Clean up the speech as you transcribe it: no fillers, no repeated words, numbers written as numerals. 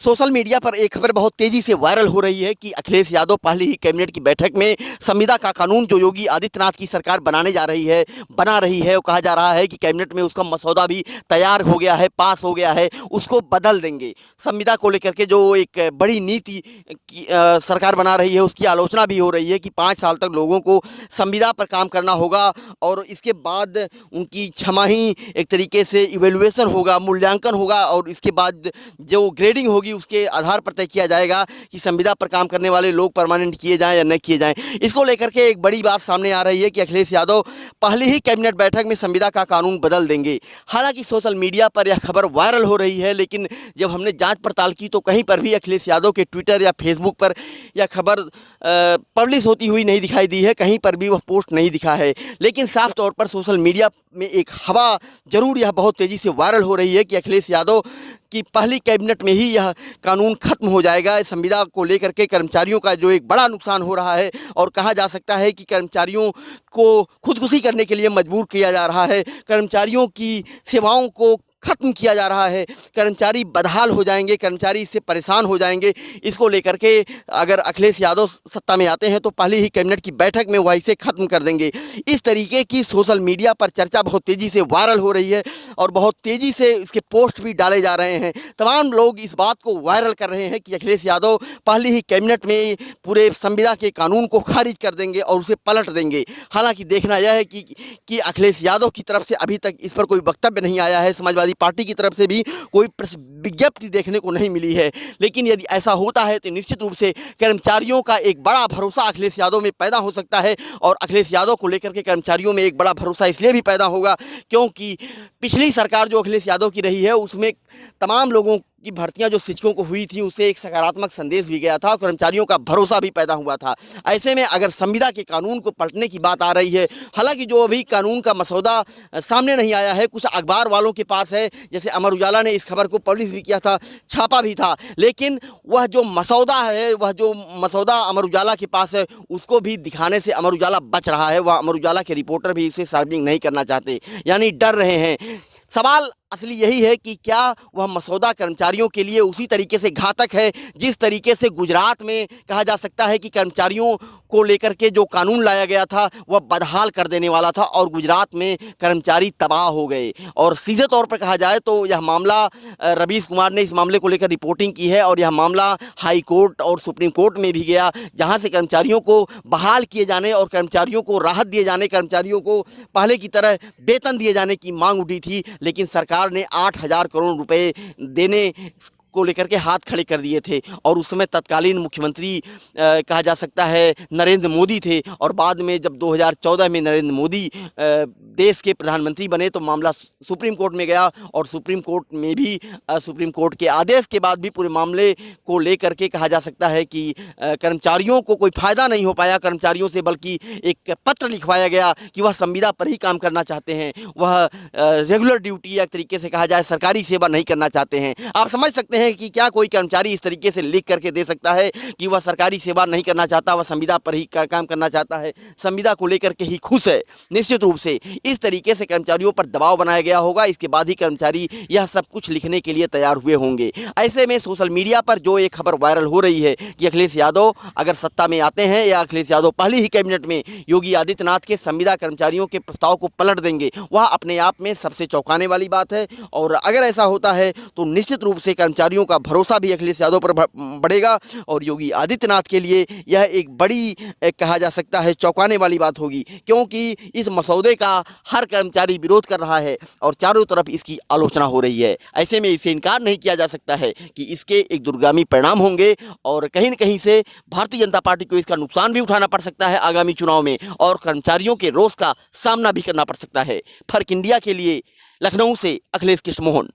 Social media पर एक खबर बहुत तेजी से वायरल हो रही है कि अखिलेश यादव पहली ही कैबिनेट की बैठक में संविदा का कानून जो योगी आदित्यनाथ की सरकार बना रही है और कहा जा रहा है कि कैबिनेट में उसका मसौदा भी तैयार हो गया है, पास हो गया है, उसको बदल देंगे। संविदा को लेकर के जो एक बड़ी नीति सरकार बना रही है उसकी आलोचना भी हो रही है कि 5 साल तक लोगों को संविदा पर काम करना होगा और इसके बाद उनकी छमाही एक तरीके से इवेल्युएशन होगा, मूल्यांकन होगा और इसके बाद जो ग्रेडिंग होगी उसके आधार पर तय किया जाएगा कि संविदा पर काम करने वाले लोग परमानेंट किए जाएं या न किए जाएं। इसको लेकर के एक बड़ी बात सामने आ रही है कि अखिलेश यादव पहली ही कैबिनेट बैठक में संविदा का कानून बदल देंगे। हालांकि सोशल मीडिया पर यह खबर वायरल हो रही है, लेकिन जब हमने जांच पड़ताल की तो कहीं पर भी अखिलेश यादव के ट्विटर या फेसबुक पर यह खबर पब्लिश होती हुई नहीं दिखाई दी है, कहीं पर भी वह पोस्ट नहीं दिखा है। लेकिन साफ तौर पर सोशल मीडिया में एक हवा जरूर यह बहुत तेज़ी से वायरल हो रही है कि अखिलेश यादव की पहली कैबिनेट में ही यह कानून खत्म हो जाएगा। संविदा को लेकर के कर्मचारियों का जो एक बड़ा नुकसान हो रहा है और कहा जा सकता है कि कर्मचारियों को खुदकुशी करने के लिए मजबूर किया जा रहा है, कर्मचारियों की सेवाओं को खत्म किया जा रहा है, कर्मचारी बदहाल हो जाएंगे, कर्मचारी इससे परेशान हो जाएंगे। इसको लेकर के अगर अखिलेश यादव सत्ता में आते हैं तो पहली ही कैबिनेट की बैठक में वह इसे खत्म कर देंगे। इस तरीके की सोशल मीडिया पर चर्चा बहुत तेज़ी से वायरल हो रही है और बहुत तेज़ी से इसके पोस्ट भी डाले जा रहे हैं। तमाम लोग इस बात को वायरल कर रहे हैं कि अखिलेश यादव पहली ही कैबिनेट में पूरे संविदा के कानून को खारिज कर देंगे और उसे पलट देंगे। हालांकि देखना यह है कि अखिलेश यादव की तरफ से अभी तक इस पर कोई वक्तव्य नहीं आया है, समाजवादी पार्टी की तरफ से भी कोई विज्ञप्ति देखने को नहीं मिली है। लेकिन यदि ऐसा होता है तो निश्चित रूप से कर्मचारियों का एक बड़ा भरोसा अखिलेश यादव में पैदा हो सकता है और अखिलेश यादव को लेकर के कर्मचारियों में एक बड़ा भरोसा इसलिए भी पैदा होगा क्योंकि पिछली सरकार जो अखिलेश यादव की रही है उसमें तमाम लोगों की भर्तियां जो शिक्षकों को हुई थी उससे एक सकारात्मक संदेश भी गया था और कर्मचारियों का भरोसा भी पैदा हुआ था। ऐसे में अगर संविदा के कानून को पलटने की बात आ रही है, हालांकि जो अभी कानून का मसौदा सामने नहीं आया है, कुछ अखबार वालों के पास है, जैसे अमर उजाला ने इस खबर को पब्लिश भी किया था, छापा भी था, लेकिन वह जो मसौदा अमर उजाला के पास है उसको भी दिखाने से अमर उजाला बच रहा है। वह अमर उजाला के रिपोर्टर भी इसे सार्वजनिक नहीं करना चाहते, यानी डर रहे हैं। सवाल असली यही है कि क्या वह मसौदा कर्मचारियों के लिए उसी तरीके से घातक है जिस तरीके से गुजरात में कहा जा सकता है कि कर्मचारियों को लेकर के जो कानून लाया गया था वह बदहाल कर देने वाला था और गुजरात में कर्मचारी तबाह हो गए। और सीधे तौर पर कहा जाए तो यह मामला रवीश कुमार ने इस मामले को लेकर रिपोर्टिंग की है और यह मामला हाई कोर्ट और सुप्रीम कोर्ट में भी गया, जहाँ से कर्मचारियों को बहाल किए जाने और कर्मचारियों को राहत दिए जाने, कर्मचारियों को पहले की तरह वेतन दिए जाने की मांग उठी थी। लेकिन सरकार ने 8,000 करोड़ रुपए देने को लेकर के हाथ खड़े कर दिए थे और उस समय तत्कालीन मुख्यमंत्री कहा जा सकता है नरेंद्र मोदी थे और बाद में जब 2014 में नरेंद्र मोदी देश के प्रधानमंत्री बने तो मामला सुप्रीम कोर्ट में गया और सुप्रीम कोर्ट में भी सुप्रीम कोर्ट के आदेश के बाद भी पूरे मामले को लेकर के कहा जा सकता है कि कर्मचारियों को कोई फ़ायदा नहीं हो पाया कर्मचारियों से, बल्कि एक पत्र लिखवाया गया कि वह संविदा पर ही काम करना चाहते हैं, वह रेगुलर ड्यूटी या तरीके से कहा जाए सरकारी सेवा नहीं करना चाहते हैं। आप समझ सकते हैं कि क्या कोई कर्मचारी इस तरीके से लिख करके दे सकता है कि वह सरकारी सेवा नहीं करना चाहता, वह संविदा पर ही काम करना चाहता है, संविदा को लेकर के ही खुश है। निश्चित रूप से इस तरीके से कर्मचारियों पर दबाव बनाया गया होगा, इसके बाद ही कर्मचारी यह सब कुछ लिखने के लिए तैयार हुए होंगे। ऐसे में सोशल मीडिया पर जो एक खबर वायरल हो रही है कि अखिलेश यादव अगर सत्ता में आते हैं या अखिलेश यादव पहली ही कैबिनेट में योगी आदित्यनाथ के संविदा कर्मचारियों के प्रस्ताव को पलट देंगे, वह अपने आप में सबसे चौंकाने वाली बात है। और अगर ऐसा होता है तो निश्चित रूप से कर्मचारियों का भरोसा भी अखिलेश यादव पर बढ़ेगा और योगी आदित्यनाथ के लिए यह एक बड़ी कहा जा सकता है चौंकाने वाली बात होगी, क्योंकि इस मसौदे का हर कर्मचारी विरोध कर रहा है और चारों तरफ इसकी आलोचना हो रही है। ऐसे में इसे इनकार नहीं किया जा सकता है कि इसके एक दूरगामी परिणाम होंगे और कहीं न कहीं से भारतीय जनता पार्टी को इसका नुकसान भी उठाना पड़ सकता है आगामी चुनाव में और कर्मचारियों के रोष का सामना भी करना पड़ सकता है। फर्क इंडिया के लिए लखनऊ से अखिलेश कृष्ण मोहन।